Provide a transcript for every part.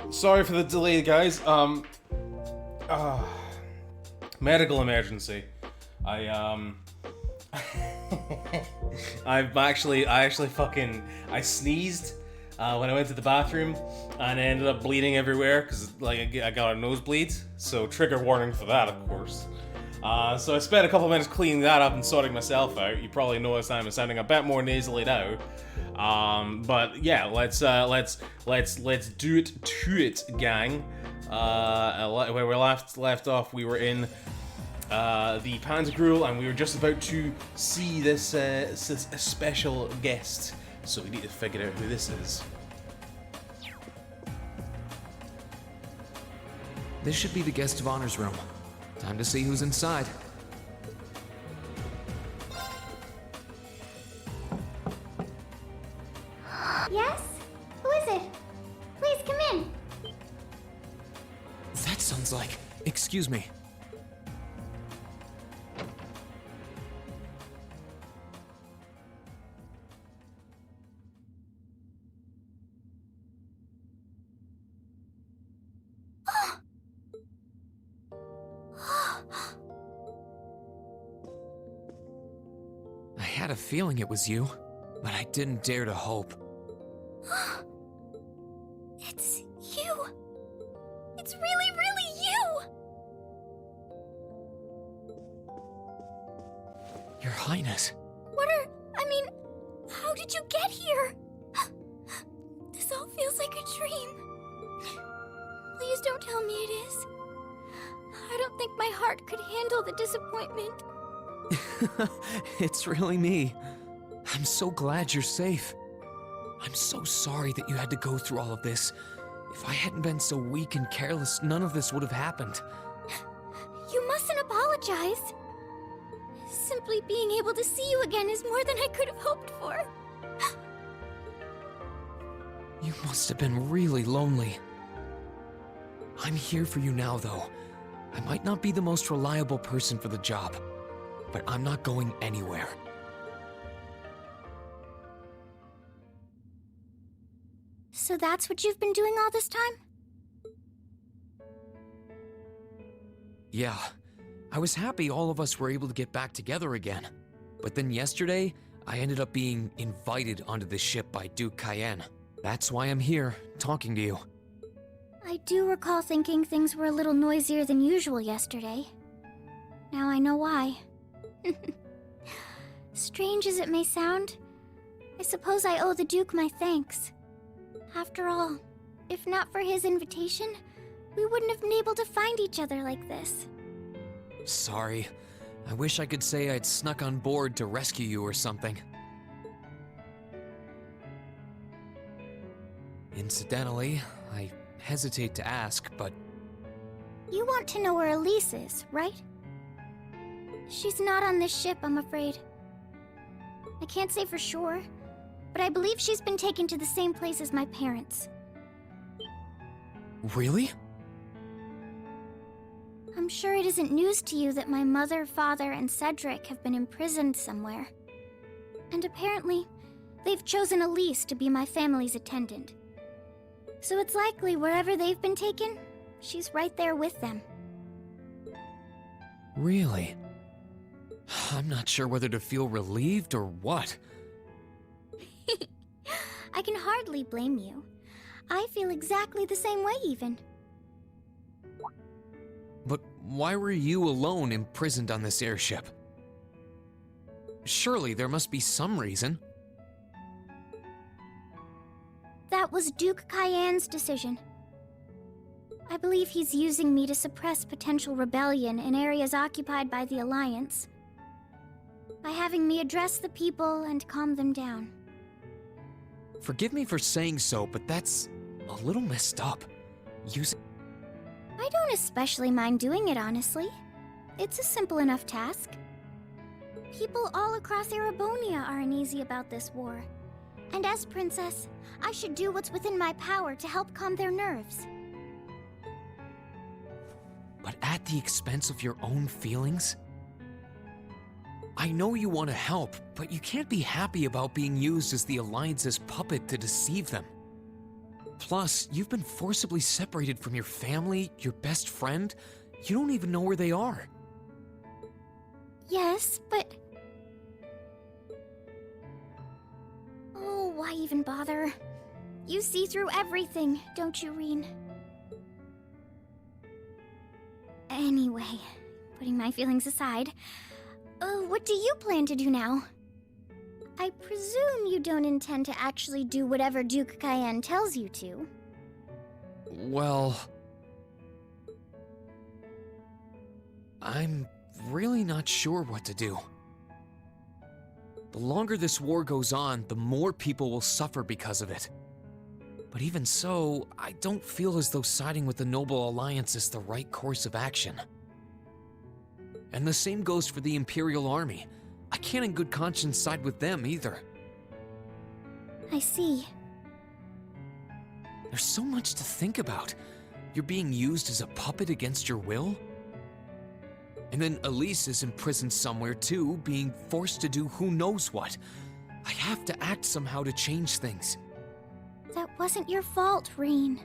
Sorry for the delay, guys. Medical emergency. I I sneezed when I went to the bathroom, and I ended up bleeding everywhere because I got a nosebleed. So trigger warning for that, of course. So I spent a couple minutes cleaning that up and sorting myself out. You probably noticed I'm sounding a bit more nasally now. But yeah, let's do it to it, gang. Where we left off, we were in the Panzergruel, and we were just about to see this special guest. So we need to figure out who this is. This should be the guest of honor's room. Time to see who's inside. Yes? Who is it? Please come in. That sounds like... Excuse me. I had a feeling it was you, but I didn't dare to hope. It's you. It's really, really you. Your Highness. How did you get here? This all feels like a dream. Please don't tell me it is. I don't think my heart could handle the disappointment. It's really me. I'm so glad you're safe. I'm so sorry that you had to go through all of this. If I hadn't been so weak and careless, none of this would have happened. You mustn't apologize. Simply being able to see you again is more than I could have hoped for. You must have been really lonely. I'm here for you now, though. I might not be the most reliable person for the job, but I'm not going anywhere. So that's what you've been doing all this time? Yeah, I was happy all of us were able to get back together again. But then yesterday, I ended up being invited onto the ship by Duke Cayenne. That's why I'm here, talking to you. I do recall thinking things were a little noisier than usual yesterday. Now I know why. Strange as it may sound, I suppose I owe the Duke my thanks. After all, if not for his invitation, we wouldn't have been able to find each other like this. Sorry. I wish I could say I'd snuck on board to rescue you or something. Incidentally, I hesitate to ask, but... You want to know where Elise is, right? She's not on this ship, I'm afraid. I can't say for sure, but I believe she's been taken to the same place as my parents. Really? I'm sure it isn't news to you that my mother, father, and Cedric have been imprisoned somewhere. And apparently, they've chosen Elise to be my family's attendant. So it's likely wherever they've been taken, she's right there with them. Really? I'm not sure whether to feel relieved or what. I can hardly blame you. I feel exactly the same way, even. But why were you alone imprisoned on this airship? Surely there must be some reason. That was Duke Cayenne's decision. I believe he's using me to suppress potential rebellion in areas occupied by the Alliance, by having me address the people and calm them down. Forgive me for saying so, but that's a little messed up. I don't especially mind doing it, honestly. It's a simple enough task. People all across Erebonia are uneasy about this war. And as princess, I should do what's within my power to help calm their nerves. But at the expense of your own feelings? I know you want to help, but you can't be happy about being used as the Alliance's puppet to deceive them. Plus, you've been forcibly separated from your family, your best friend. You don't even know where they are. Yes, but... Oh, why even bother? You see through everything, don't you, Rean? Anyway, putting my feelings aside, what do you plan to do now? I presume you don't intend to actually do whatever Duke Cayenne tells you to. Well... I'm really not sure what to do. The longer this war goes on, the more people will suffer because of it. But even so, I don't feel as though siding with the Noble Alliance is the right course of action. And the same goes for the Imperial Army. I can't in good conscience side with them either. I see. There's so much to think about. You're being used as a puppet against your will? And then Elise is imprisoned somewhere too, being forced to do who knows what. I have to act somehow to change things. That wasn't your fault, Rean.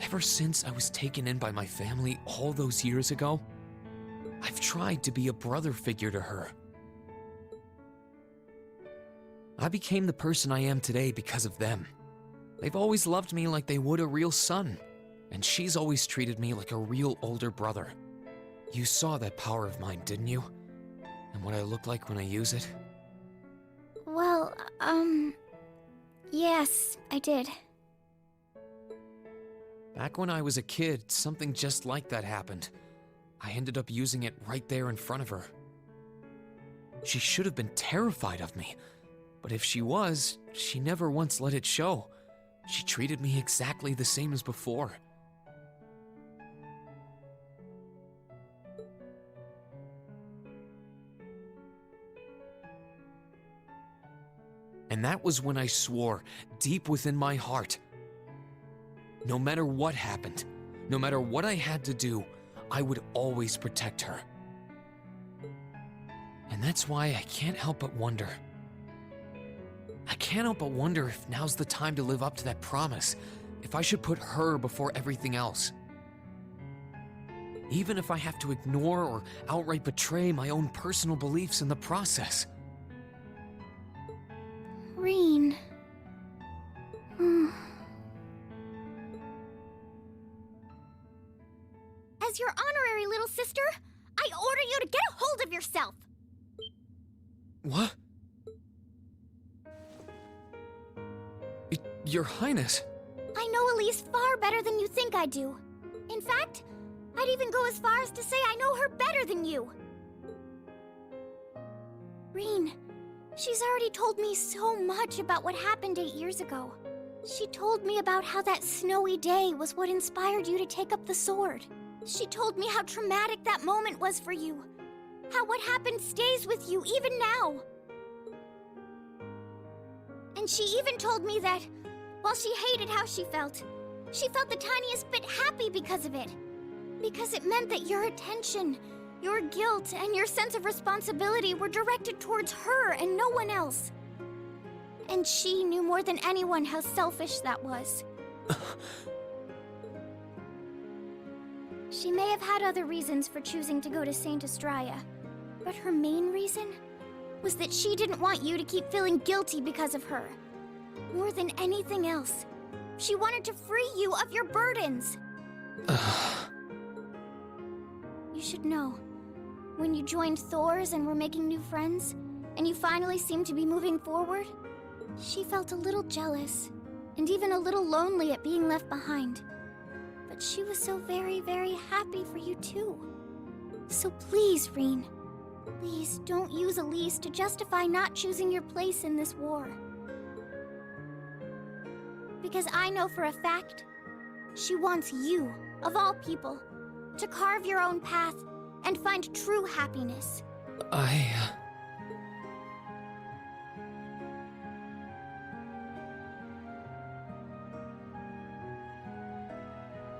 Ever since I was taken in by my family all those years ago, I've tried to be a brother figure to her. I became the person I am today because of them. They've always loved me like they would a real son, and she's always treated me like a real older brother. You saw that power of mine, didn't you? And what I look like when I use it? Well, yes, I did. Back when I was a kid, something just like that happened. I ended up using it right there in front of her. She should have been terrified of me, but if she was, she never once let it show. She treated me exactly the same as before. And that was when I swore, deep within my heart, no matter what happened, no matter what I had to do, I would always protect her. And that's why I can't help but wonder. I can't help but wonder if now's the time to live up to that promise, if I should put her before everything else. Even if I have to ignore or outright betray my own personal beliefs in the process. Rean. As your honorary little sister, I order you to get a hold of yourself! What? Your Highness. I know Elise far better than you think I do. In fact, I'd even go as far as to say I know her better than you. Rean, she's already told me so much about what happened 8 years ago. She told me about how that snowy day was what inspired you to take up the sword. She told me how traumatic that moment was for you. How what happened stays with you even now. And she even told me that, while she hated how she felt the tiniest bit happy because of it. Because it meant that your attention, your guilt, and your sense of responsibility were directed towards her and no one else. And she knew more than anyone how selfish that was. She may have had other reasons for choosing to go to Saint Estrella, but her main reason was that she didn't want you to keep feeling guilty because of her. More than anything else, she wanted to free you of your burdens. You should know, when you joined Thor's and were making new friends, and you finally seemed to be moving forward, she felt a little jealous, and even a little lonely at being left behind. But she was so very, very happy for you too. So please, Rean, please don't use Elise to justify not choosing your place in this war. Because I know for a fact, she wants you, of all people, to carve your own path and find true happiness.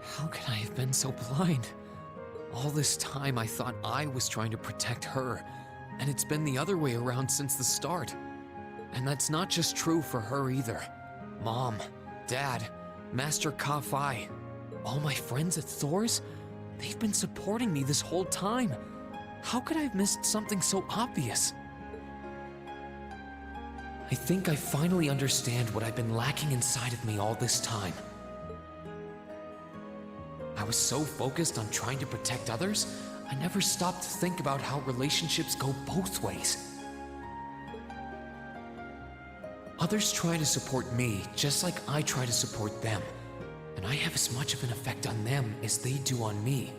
How could I have been so blind? All this time I thought I was trying to protect her, and it's been the other way around since the start. And that's not just true for her either. Mom, Dad, Master Ka-Fi, all my friends at Thor's, they've been supporting me this whole time. How could I have missed something so obvious? I think I finally understand what I've been lacking inside of me all this time. I was so focused on trying to protect others, I never stopped to think about how relationships go both ways. Others try to support me just like I try to support them, and I have as much of an effect on them as they do on me.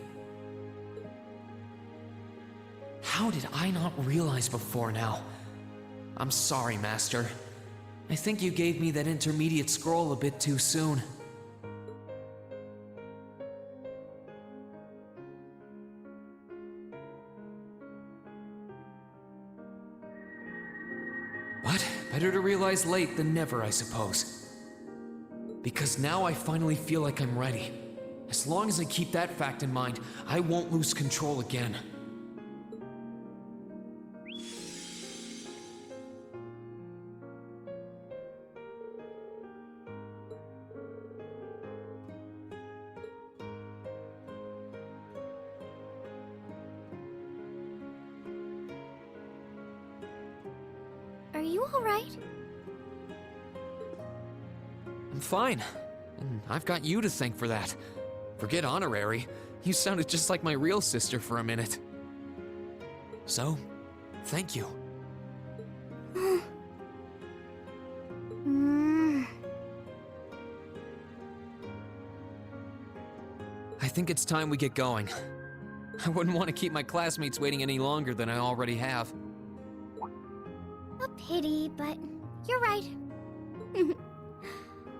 How did I not realize before now? I'm sorry, Master. I think you gave me that intermediate scroll a bit too soon. But better to realize late than never, I suppose. Because now I finally feel like I'm ready. As long as I keep that fact in mind, I won't lose control again. Are you alright? I'm fine. And I've got you to thank for that. Forget honorary. You sounded just like my real sister for a minute. So, thank you. I think it's time we get going. I wouldn't want to keep my classmates waiting any longer than I already have. A pity, but you're right.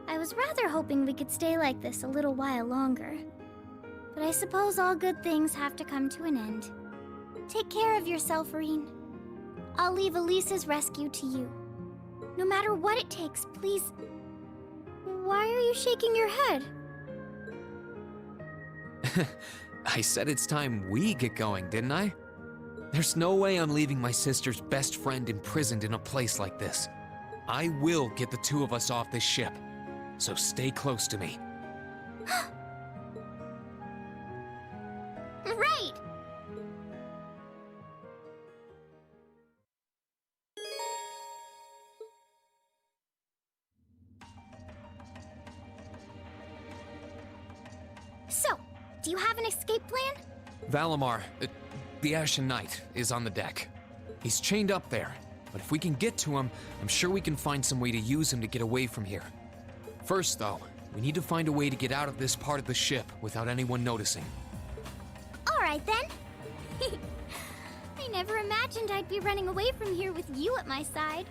I was rather hoping we could stay like this a little while longer. But I suppose all good things have to come to an end. Take care of yourself, Rean. I'll leave Elise's rescue to you. No matter what it takes, please... Why are you shaking your head? I said it's time we get going, didn't I? There's no way I'm leaving my sister's best friend imprisoned in a place like this. I will get the two of us off this ship, so stay close to me. Right! So, do you have an escape plan? Valimar, the Ashen Knight, is on the deck. He's chained up there, but if we can get to him, I'm sure we can find some way to use him to get away from here. First, though, we need to find a way to get out of this part of the ship without anyone noticing. Alright then. I never imagined I'd be running away from here with you at my side.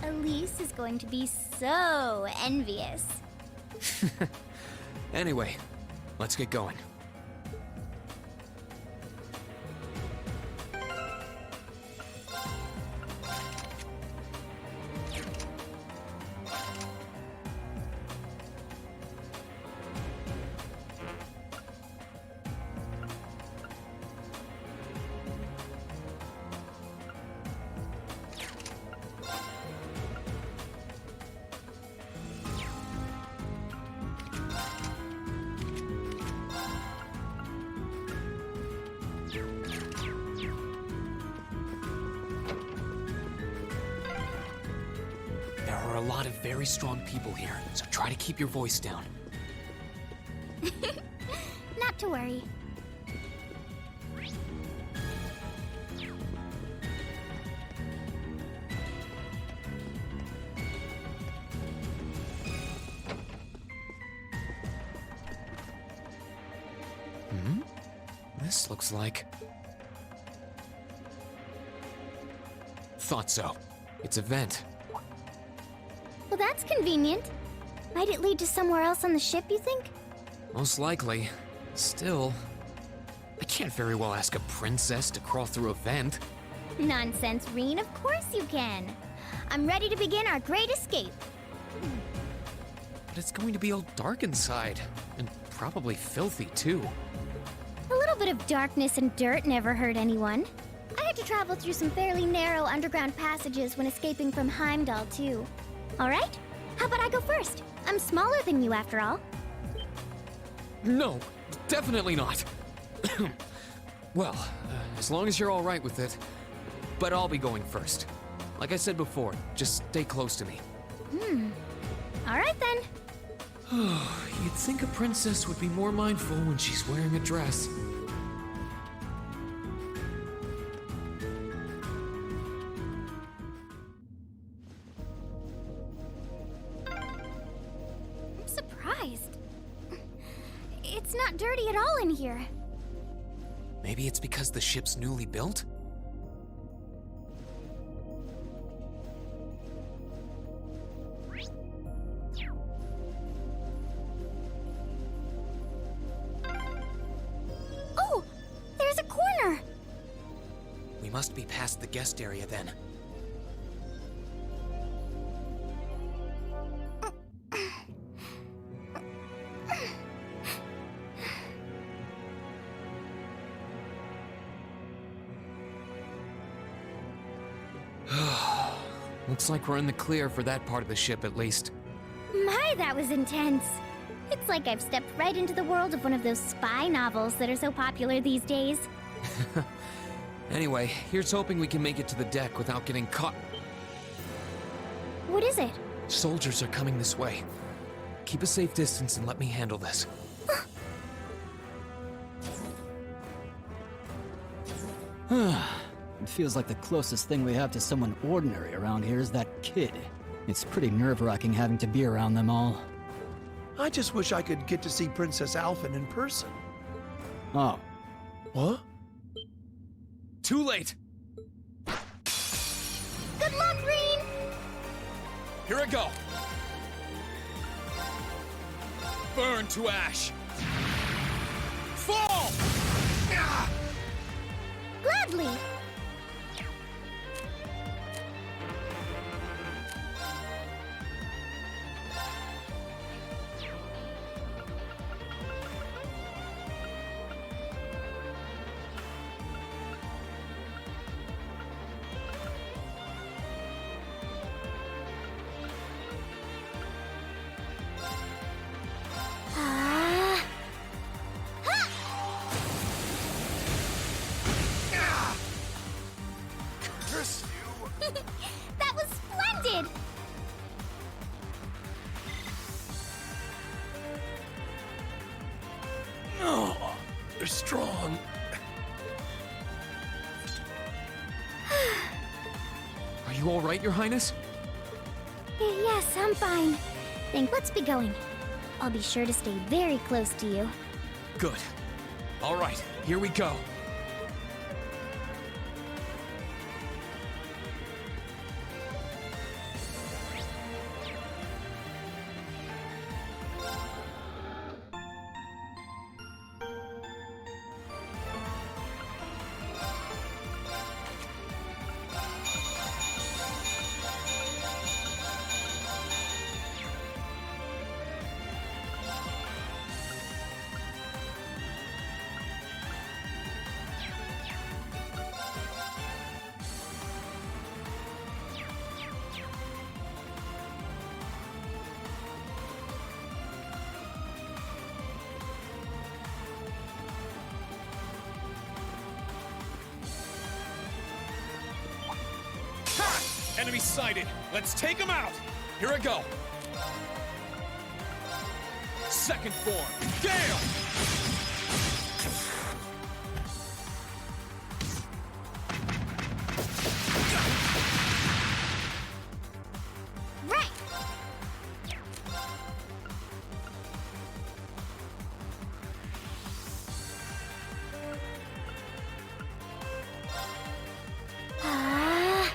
Elise is going to be so envious. Anyway, let's get going. There are a lot of very strong people here, so try to keep your voice down. Not to worry. This looks like... Thought so. It's a vent. Well, that's convenient. Might it lead to somewhere else on the ship, you think? Most likely. Still, I can't very well ask a princess to crawl through a vent. Nonsense, Rean. Of course you can. I'm ready to begin our great escape. But it's going to be all dark inside, and probably filthy too. A little bit of darkness and dirt never hurt anyone. I had to travel through some fairly narrow underground passages when escaping from Heimdall, too. All right? How How about I go first? I'm smaller than you after all. No, definitely not. Well, as long as you're all right with it. But I'll be going first. Like I said before, just stay close to me. All right then. You'd think a princess would be more mindful when she's wearing a dress. I'm surprised. It's not dirty at all in here. Maybe it's because the ship's newly built? Oh, there's a corner. We must be past the guest area then. Looks like we're in the clear for that part of the ship at least. My, that was intense. It's like I've stepped right into the world of one of those spy novels that are so popular these days. Anyway, here's hoping we can make it to the deck without getting caught. What is it? Soldiers are coming this way. Keep a safe distance and let me handle this. It feels like the closest thing we have to someone ordinary around here is that kid. It's pretty nerve-wracking having to be around them all. I just wish I could get to see Princess Alphen in person. Oh, What? Too late! Good luck, Rean! Here I go! Burn to ash! Fall! Ah! Gladly! Curse you! That was splendid! Oh, they're strong. Are you all right, Your Highness? Yes, I'm fine. Then let's be going. I'll be sure to stay very close to you. Good. All right, here we go. Enemy sighted. Let's take them out. Here I go. Second form. Gale! Right! Ah.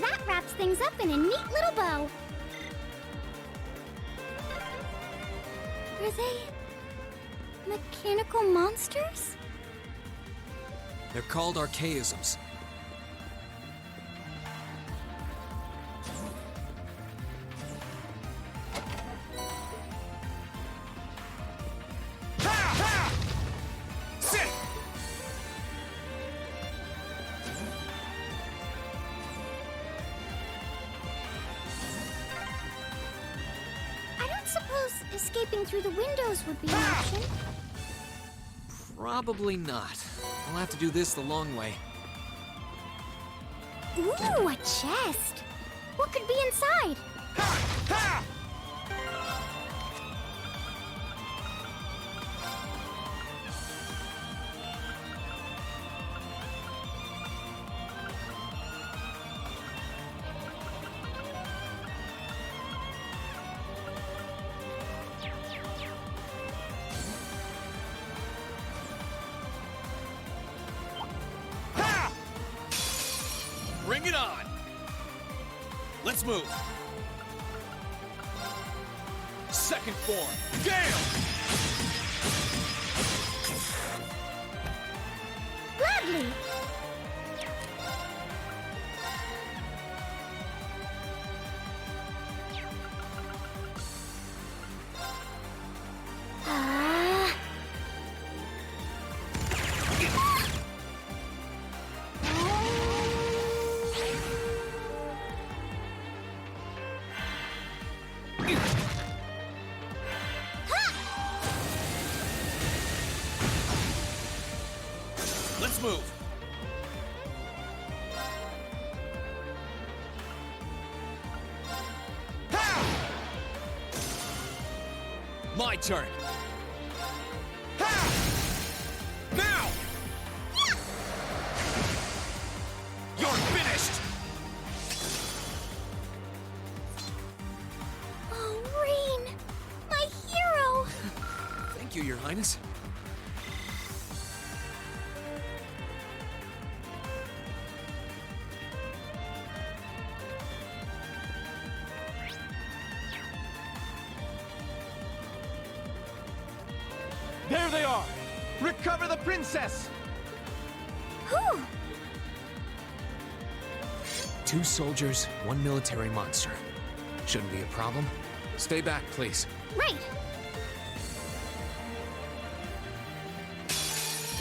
That wraps things up in a neat little bow. Are they mechanical monsters? They're called archaisms. Ha! Ha! Sit! escaping through the windows would be an option. Probably not. I'll have to do this the long way. Ooh, a chest. What could be inside? Bring it on! Let's move! Second form, Gale! Gladly. Ah. Let's move! My turn! Now! You're finished! Oh, Rean! My hero! Thank you, Your Highness. There they are! Recover the princess! Whew! 2 soldiers, 1 military monster. Shouldn't be a problem. Stay back, please. Right!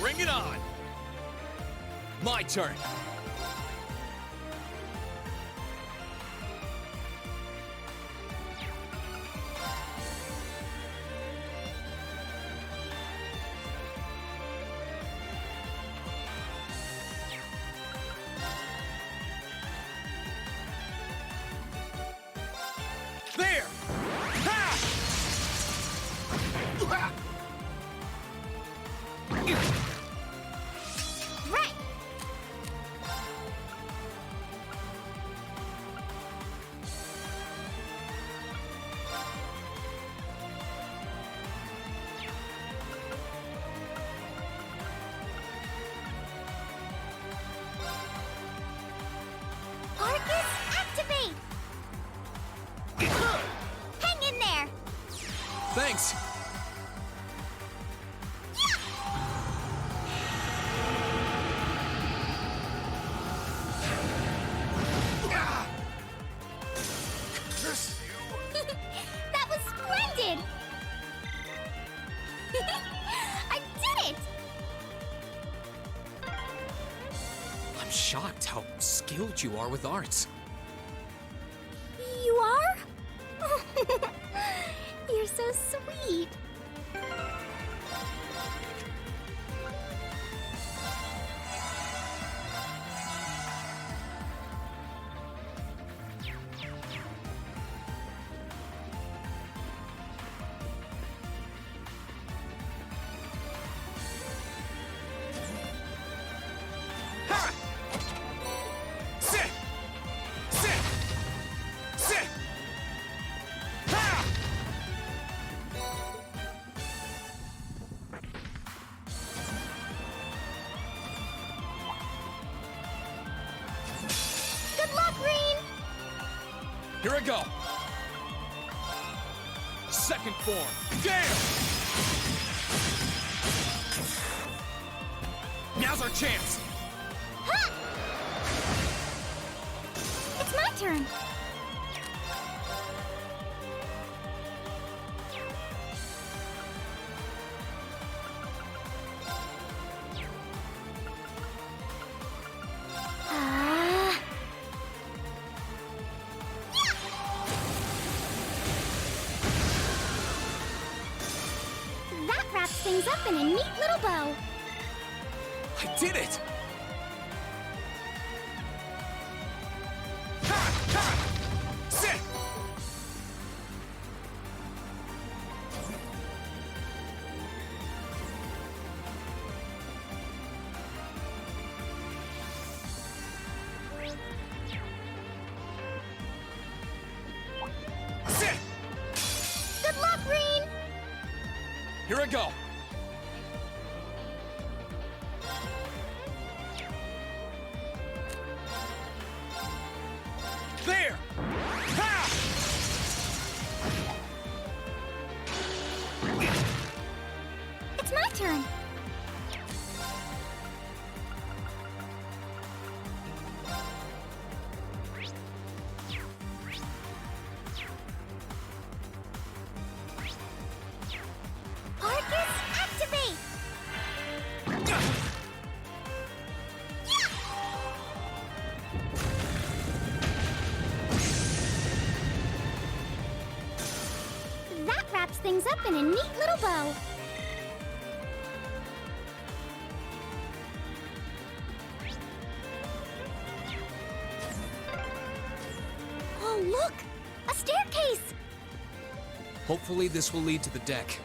Bring it on! My turn! There! Ha! Right! Arcus, activate! Hang in there! Thanks! That was splendid! I did it! I'm shocked how skilled you are with arts. You are? You're so sweet. Sit! Sit! Sit! Ha! Good luck, Rean! Here I go! Second form, Gale! Now's our chance! Ha! It's my turn. Ah. things up in a neat little bow. I did it! Sit! Sit! Good luck, Rean! Here I go! There! Ha! It's my turn. Arcus, activate! That wraps things up in a neat little bow. Oh, look! A staircase! Hopefully this will lead to the deck.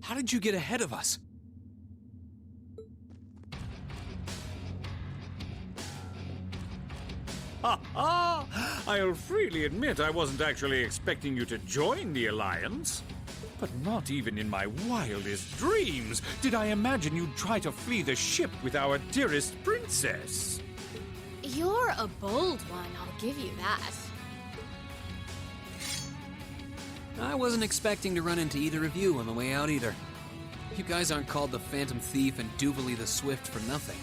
How did you get ahead of us? I'll freely admit I wasn't actually expecting you to join the Alliance. But not even in my wildest dreams did I imagine you'd try to flee the ship with our dearest princess. You're a bold one, I'll give you that. I wasn't expecting to run into either of you on the way out either. You guys aren't called the Phantom Thief and Duvalie the Swift for nothing.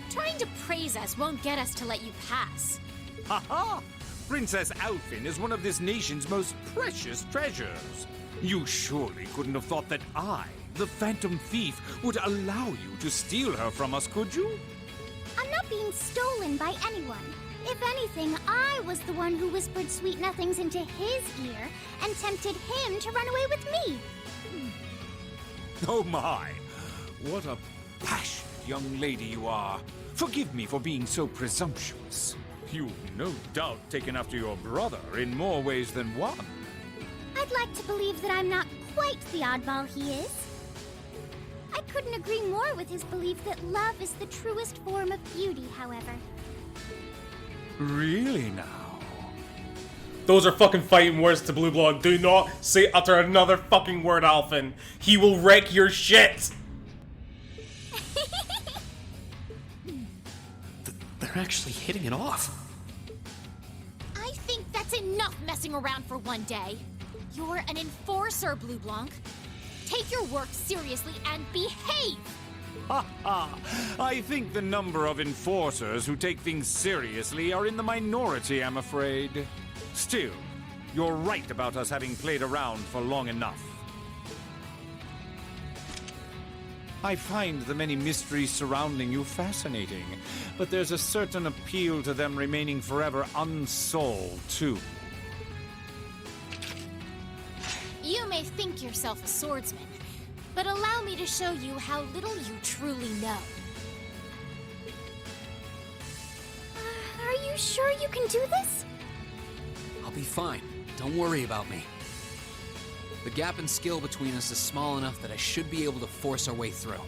Trying to praise us won't get us to let you pass. Ha ha! Princess Alfin is one of this nation's most precious treasures. You surely couldn't have thought that I, the Phantom Thief, would allow you to steal her from us, could you? I'm not being stolen by anyone. If anything, I was the one who whispered sweet nothings into his ear and tempted him to run away with me. Oh my! What a passionate young lady you are. Forgive me for being so presumptuous. You've no doubt taken after your brother in more ways than one. I'd like to believe that I'm not quite the oddball he is. I couldn't agree more with his belief that love is the truest form of beauty, however. Really now? Those are fucking fighting words to Blue Blood. Do not utter another fucking word, Alphen. He will wreck your shit. They're actually hitting it off. I think that's enough messing around for one day. You're an enforcer, Blue Blanc. Take your work seriously and behave! Ha ha! I think the number of enforcers who take things seriously are in the minority, I'm afraid. Still, you're right about us having played around for long enough. I find the many mysteries surrounding you fascinating, but there's a certain appeal to them remaining forever unsolved, too. You may think yourself a swordsman, but allow me to show you how little you truly know. Are you sure you can do this? I'll be fine. Don't worry about me. The gap in skill between us is small enough that I should be able to force our way through.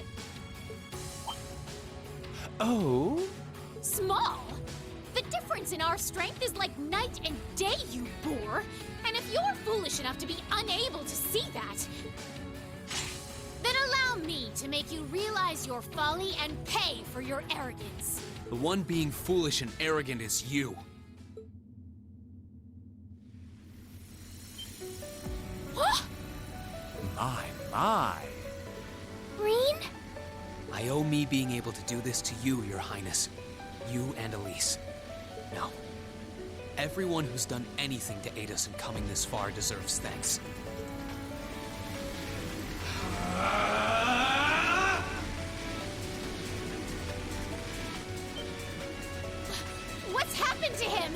Oh? Small? The difference in our strength is like night and day, you boor! And if you're foolish enough to be unable to see that, then allow me to make you realize your folly and pay for your arrogance. The one being foolish and arrogant is you. My. Rean? I owe me being able to do this to you, Your Highness. You and Elise. Now, everyone who's done anything to aid us in coming this far deserves thanks. What's happened to him?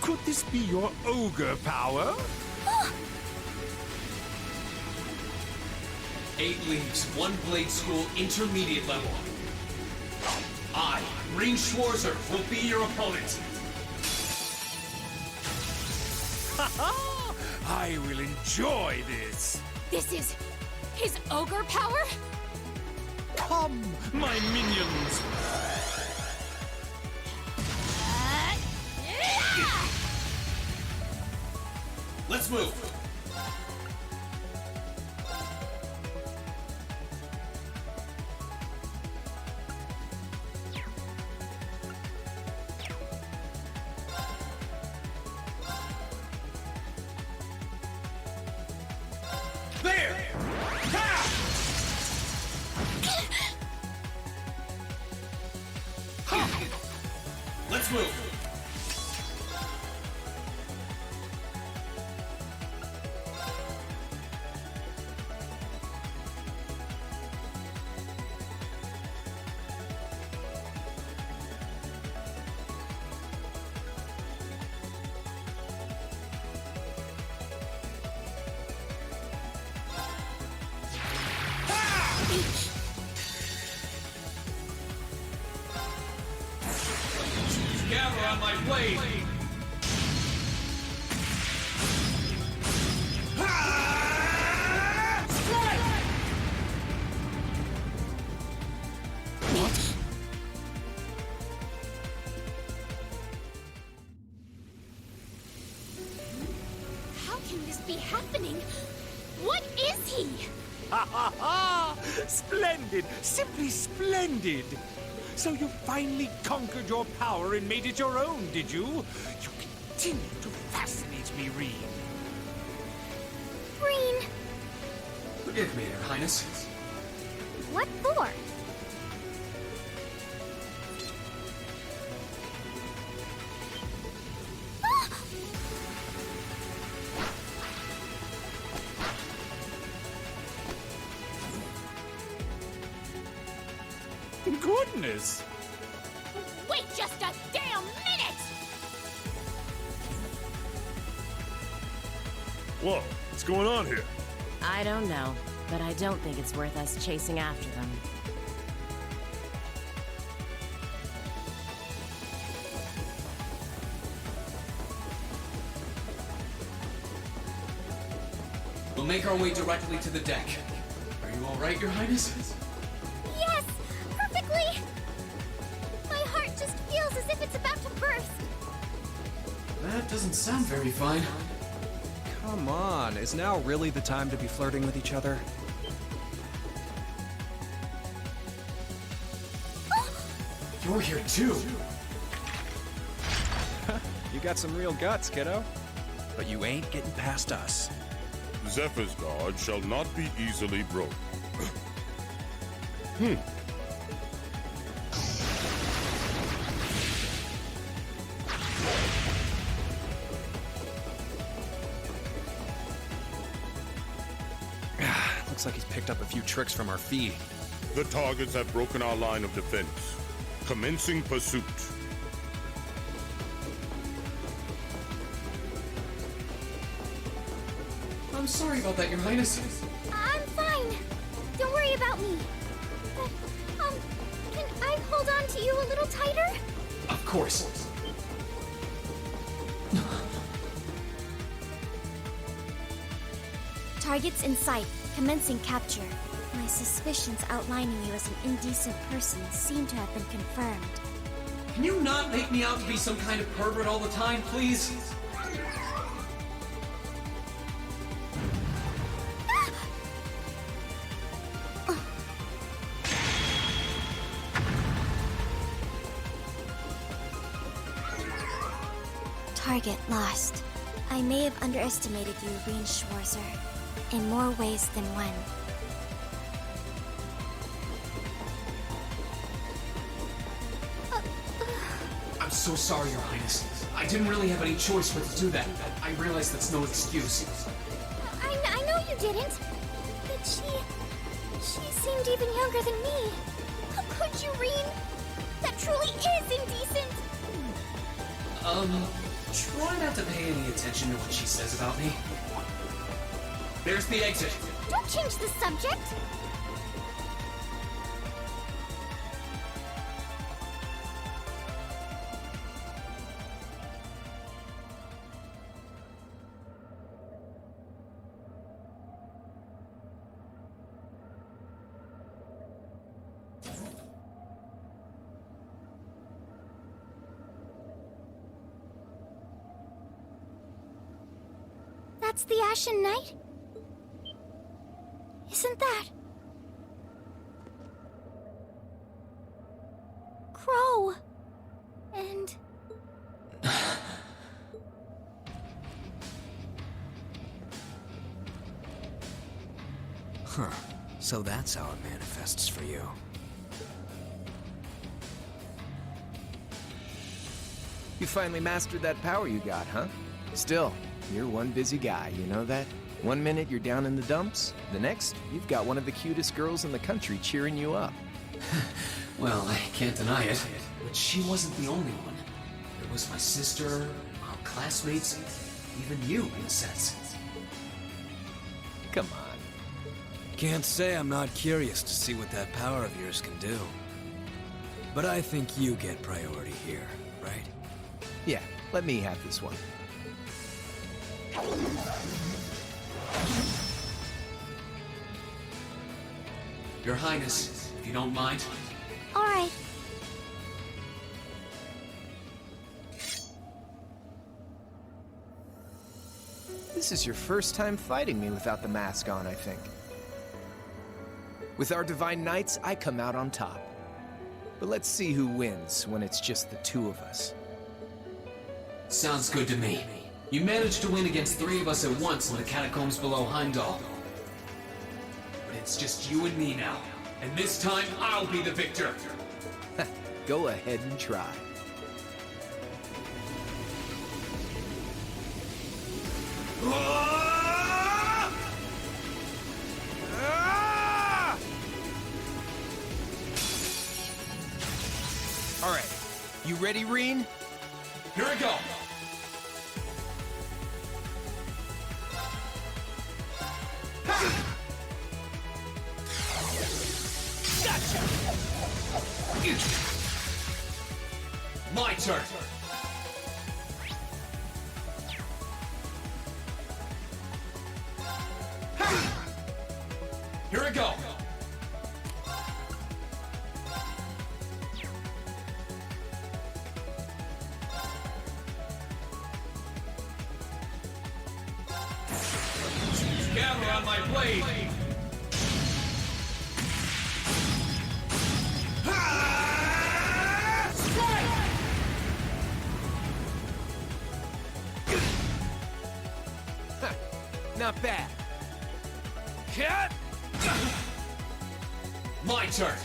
Could this be your ogre power? 8 leagues, 1 blade school, intermediate level. I, Rean Schwarzer, will be your opponent. I will enjoy this. This is his ogre power? Come, my minions. Let's move. There! Ha! Ha! Let's move. Gather on my blade! How can this be happening? What is he? Ha ha ha! Splendid! Simply splendid! So you finally conquered your power and made it your own, did you? You continue to fascinate me, Rean. Rean, Forgive me, Your Highness. what for? Goodness! Wait just a damn minute! Whoa, what's going on here? I don't know, but I don't think it's worth us chasing after them. We'll make our way directly to the deck. Are you all right, Your Highness? Yes, perfectly! My heart just feels as if it's about to burst. That doesn't sound very fine. Come on, is now really the time to be flirting with each other? You're here too. You got some real guts, kiddo. But you ain't getting past us. Zephyr's guard shall not be easily broken. Looks like he's picked up a few tricks from our fee. The targets have broken our line of defense. Commencing pursuit. I'm sorry about that, Your Highness. I'm fine. Don't worry about me. But, can I hold on to you a little tighter? Of course. Targets in sight. Commencing capture. My suspicions outlining you as an indecent person seem to have been confirmed. Can you not make me out to be some kind of pervert all the time, please? Target lost. I may have underestimated you, Rean Schwarzer. in more ways than one. I'm so sorry, Your Highness. I didn't really have any choice but to do that. I realize that's no excuse. I know you didn't. But she seemed even younger than me. How could you, Rean? That truly is indecent. Try not to pay any attention to what she says about me. There's the exit. Don't change the subject. That's the Ashen Knight? Isn't that... Crow? And... Huh. So that's how it manifests for you. You finally mastered that power you got, huh? Still, you're one busy guy, you know that? One minute you're down in the dumps, the next, you've got one of the cutest girls in the country cheering you up. Well, I can't deny it, but she wasn't the only one. There was my sister, our classmates, even you, in a sense. Come on. Can't say I'm not curious to see what that power of yours can do. But I think you get priority here, right? Yeah, let me have this one. Your Highness, if you don't mind. All right. This is your first time fighting me without the mask on, I think. With our Divine Knights, I come out on top. But let's see who wins when it's just the two of us. Sounds good to me. You managed to win against 3 of us at once in the catacombs below Heimdall. But it's just you and me now. And this time, I'll be the victor. Go ahead and try. All right, you ready, Rean? Here we go. Gotcha. My turn. Here we go. Gather on my blade. Not bad. Cat. My turn.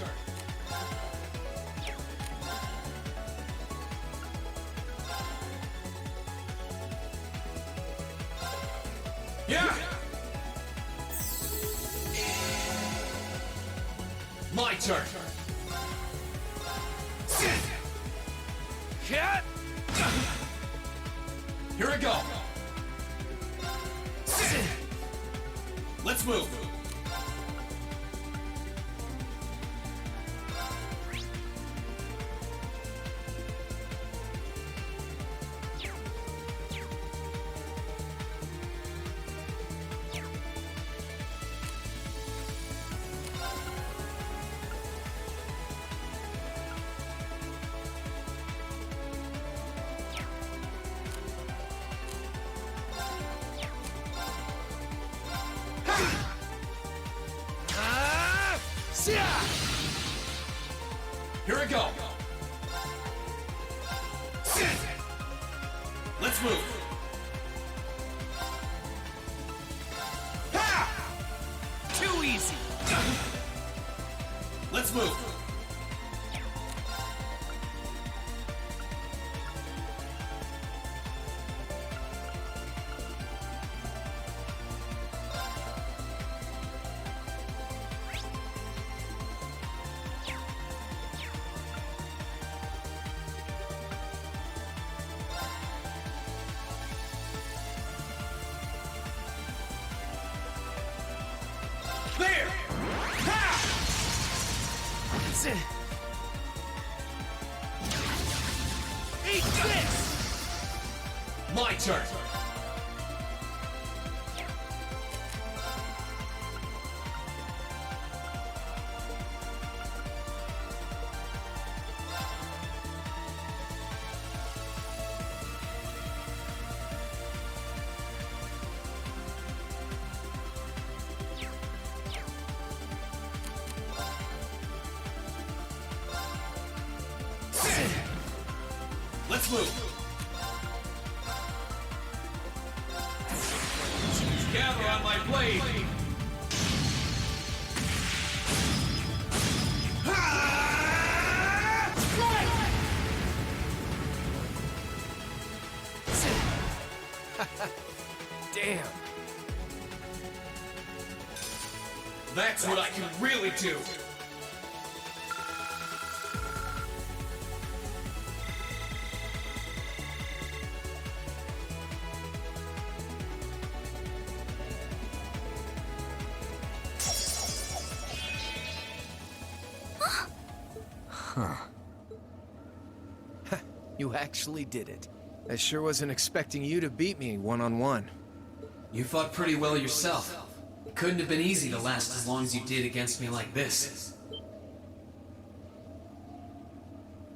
Yeah. My turn. Cat. Here we go. Let's move. Here we go. Let's move. Ha! easy. Let's move. There! Ha! Eat this! My turn. Let's move. Gather on my blade. Damn. That's what I can really do. Huh. You actually did it. I sure wasn't expecting you to beat me one-on-one. You fought pretty well yourself. It couldn't have been easy to last as long as you did against me like this.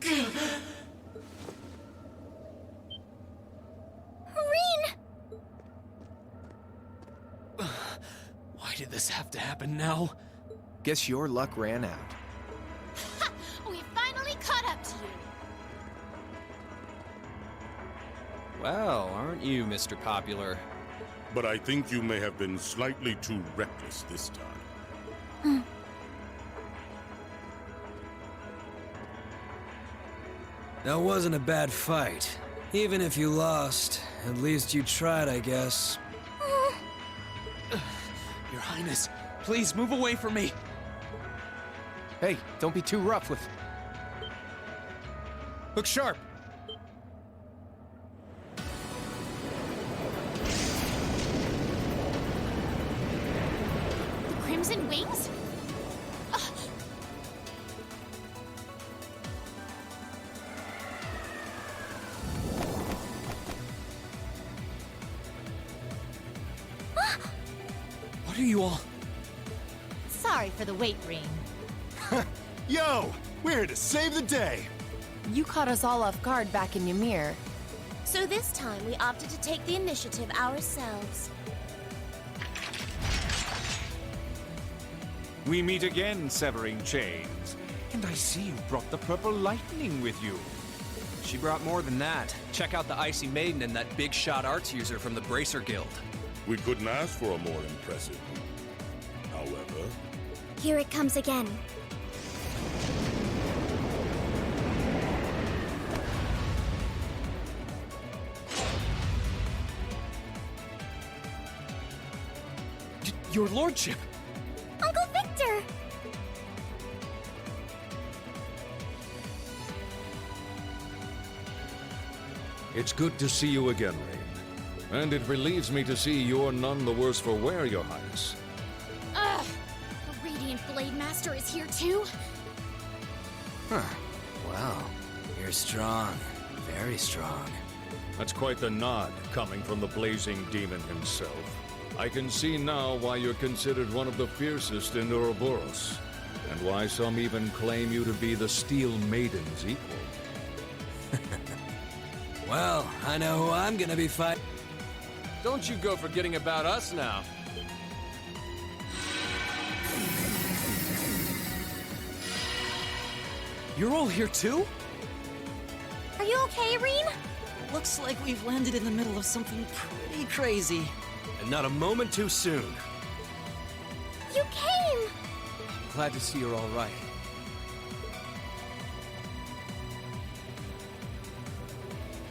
Rean! Why did this have to happen now? Guess your luck ran out. We finally caught up to you. Well, aren't you, Mr. Popular? But I think you may have been slightly too reckless this time. That wasn't a bad fight. Even if you lost, at least you tried, I guess. Your Highness, please move away from me. Hey, don't be too rough with... Look sharp! The Crimson Wings? What are you all... Sorry for the wait, Rean. Yo! We're here to save the day! You caught us all off guard back in Ymir. So this time we opted to take the initiative ourselves. We meet again, severing chains. And I see you brought the purple lightning with you. She brought more than that. Check out the Icy Maiden and that big shot arts user from the Bracer Guild. We couldn't ask for a more impressive group. However... Here it comes again. Your lordship! Uncle Victor! It's good to see you again, Rean. And it relieves me to see you're none the worse for wear, Your Highness. Ugh! The Radiant Blade Master is here too? Huh. Wow. You're strong. Very strong. That's quite the nod, coming from the blazing demon himself. I can see now why you're considered one of the fiercest in Ouroboros, and why some even claim you to be the Steel Maiden's equal. Well, I know who I'm gonna be fighting. Don't you go forgetting about us now. You're all here too? Are you okay, Rean? Looks like we've landed in the middle of something pretty crazy. And not a moment too soon. You came! Glad to see you're all right.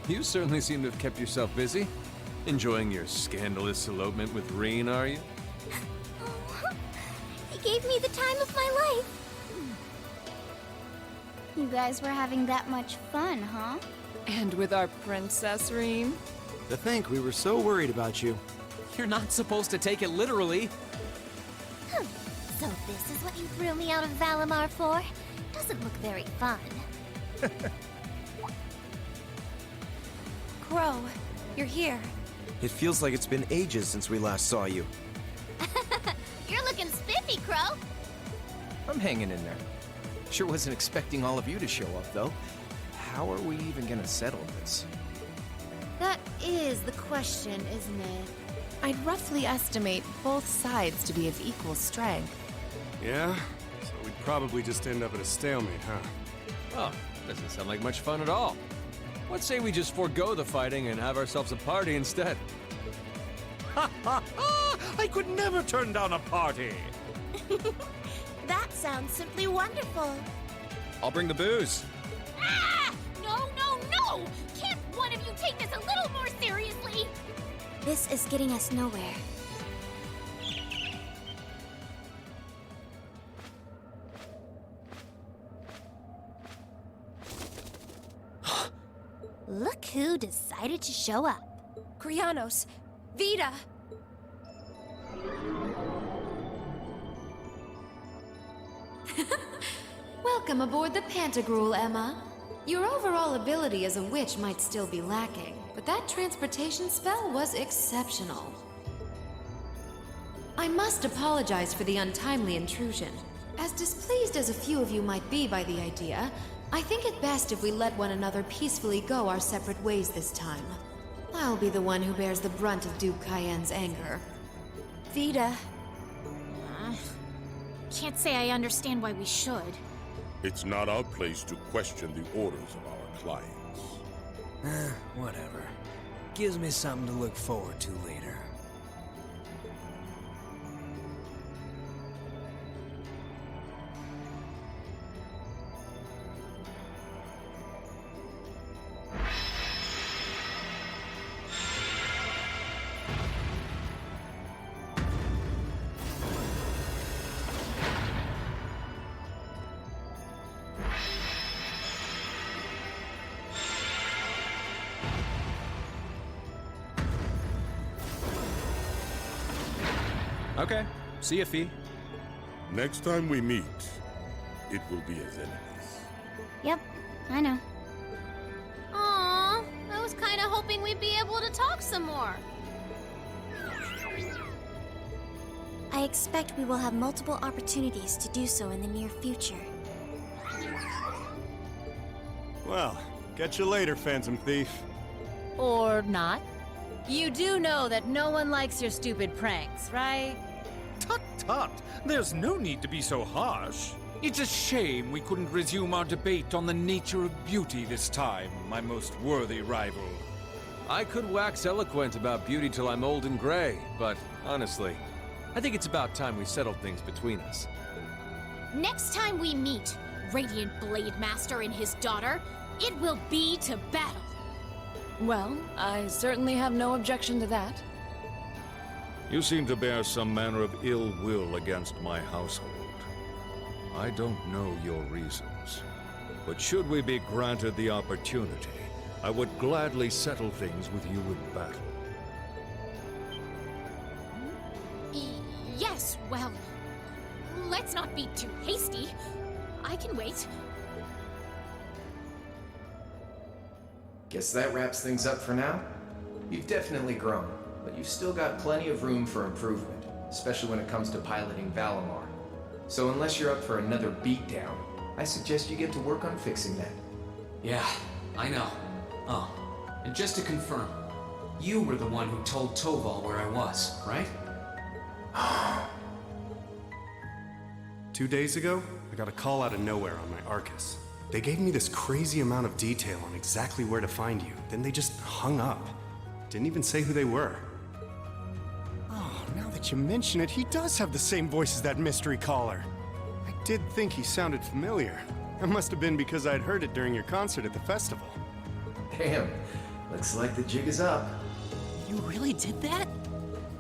You certainly seem to have kept yourself busy. Enjoying your scandalous elopement with Rean, are you? He gave me the time of my life. You guys were having that much fun, huh? And with our princess, Rean? To think we were so worried about you. You're not supposed to take it literally. So this is what you threw me out of Valimar for? Doesn't look very fun. Crow, you're here. It feels like it's been ages since we last saw you. You're looking spiffy, Crow. I'm hanging in there. Sure wasn't expecting all of you to show up, though. How are we even gonna settle this? That is the question, isn't it? I'd roughly estimate both sides to be of equal strength. Yeah? So we'd probably just end up at a stalemate, huh? Oh, doesn't sound like much fun at all. Let's say we just forego the fighting and have ourselves a party instead. Ha ha ha! I could never turn down a party! That sounds simply wonderful. I'll bring the booze. Ah! No, no, no! Can't one of you take this a little more seriously? This is getting us nowhere. Look who decided to show up. Krianos, Vita! Welcome aboard the Pantagruel, Emma. Your overall ability as a witch might still be lacking, but that transportation spell was exceptional. I must apologize for the untimely intrusion. As displeased as a few of you might be by the idea, I think it best if we let one another peacefully go our separate ways this time. I'll be the one who bears the brunt of Duke Cayenne's anger. Vita. Can't say I understand why we should. It's not our place to question the orders of our clients. Whatever. Gives me something to look forward to later. Okay. See ya, Fee. Next time we meet, it will be as enemies. Yep, I know. Aww, I was kind of hoping we'd be able to talk some more. I expect we will have multiple opportunities to do so in the near future. Well, catch you later, Phantom Thief. Or not. You do know that no one likes your stupid pranks, right? Tut tut! There's no need to be so harsh. It's a shame we couldn't resume our debate on the nature of beauty this time, my most worthy rival. I could wax eloquent about beauty till I'm old and gray, but honestly, I think it's about time we settled things between us. Next time we meet, Radiant Blade Master and his daughter, it will be to battle. Well, I certainly have no objection to that. You seem to bear some manner of ill will against my household. I don't know your reasons, but should we be granted the opportunity, I would gladly settle things with you in battle. Yes, well, let's not be too hasty. I can wait. Guess that wraps things up for now. You've definitely grown, but you've still got plenty of room for improvement, especially when it comes to piloting Valimar. So unless you're up for another beatdown, I suggest you get to work on fixing that. Yeah, I know. Oh, and just to confirm, you were the one who told Toval where I was, right? 2 days ago, I got a call out of nowhere on my Arcus. They gave me this crazy amount of detail on exactly where to find you, then they just hung up. Didn't even say who they were. Oh, now that you mention it, he does have the same voice as that mystery caller. I did think he sounded familiar. It must have been because I'd heard it during your concert at the festival. Damn, looks like the jig is up. You really did that?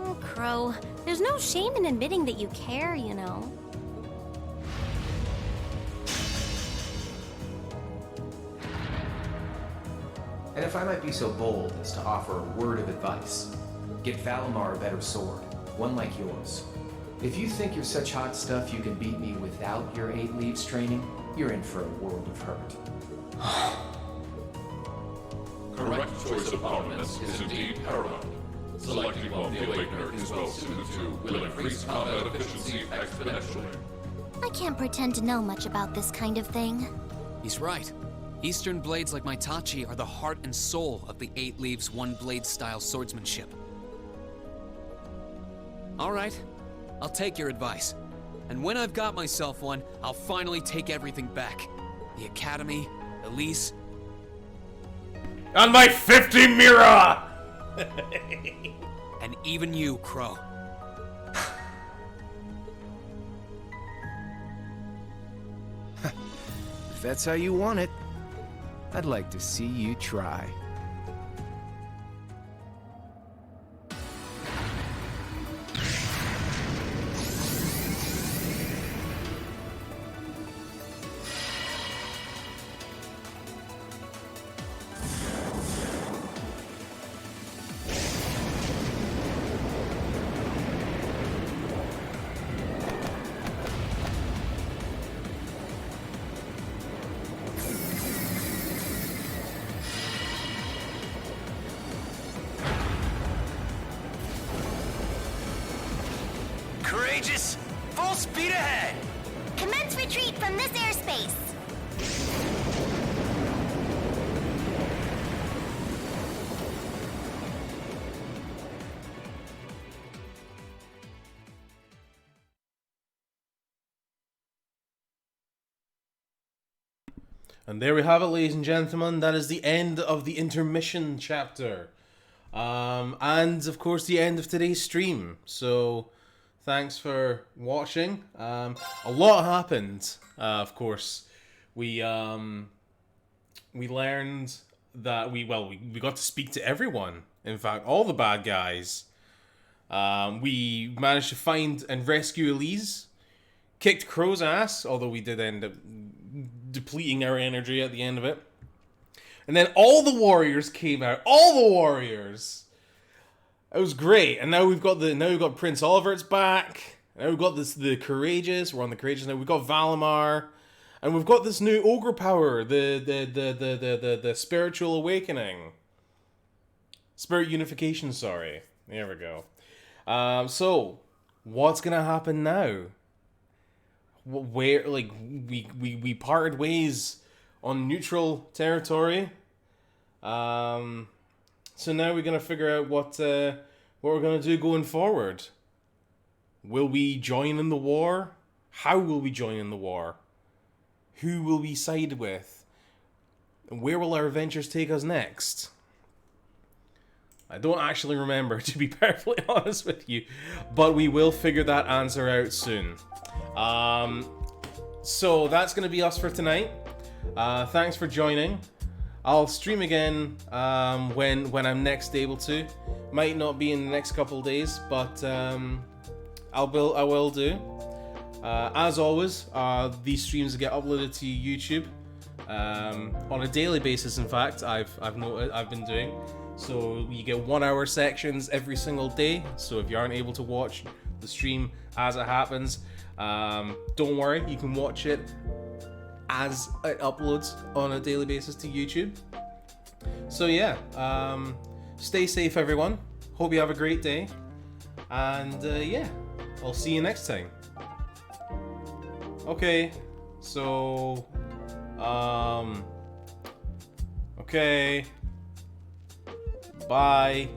Oh, Crow, there's no shame in admitting that you care, you know. And if I might be so bold as to offer a word of advice, get Valimar a better sword, one like yours. If you think you're such hot stuff you can beat me without your 8 leaves training, you're in for a world of hurt. Correct choice of armaments is indeed paramount. Selecting one the Awakener is well suited to will increase combat efficiency exponentially. I can't pretend to know much about this kind of thing. He's right. Eastern blades like my Tachi are the heart and soul of the 8 leaves, 1 blade style swordsmanship. Alright, I'll take your advice. And when I've got myself one, I'll finally take everything back. The Academy, Elise... On my 50 mirror! And even you, Crow. If that's how you want it, I'd like to see you try. Courageous! Full speed ahead! Commence retreat from this airspace! And there we have it, ladies and gentlemen. That is the end of the intermission chapter. And, of course, the end of today's stream. So, thanks for watching. A lot happened, of course. We learned that we got to speak to everyone. In fact, all the bad guys. We managed to find and rescue Elise. Kicked Crow's ass, although we did end up depleting our energy at the end of it. And then all the warriors came out. All the warriors! It was great. And now we've got Prince Olivert's back. Now we've got the Courageous. We're on the Courageous now. We've got Valimar. And we've got this new ogre power, the spiritual awakening. Spirit unification, sorry. There we go. So, what's gonna happen now? Where, like, we parted ways on neutral territory. So now we're gonna figure out what we're gonna do going forward. Will we join in the war? How will we join in the war? Who will we side with? And where will our adventures take us next? I don't actually remember, to be perfectly honest with you, but we will figure that answer out soon. So that's gonna be us for tonight. Thanks for joining. I'll stream again when I'm next able to. Might not be in the next couple of days, but I will do. As always, these streams get uploaded to YouTube on a daily basis. In fact, I've been doing. So you get 1 hour sections every single day. So if you aren't able to watch the stream as it happens, don't worry, you can watch it as it uploads on a daily basis to YouTube. So yeah, stay safe everyone. Hope you have a great day. And yeah, I'll see you next time. Okay, so okay, bye.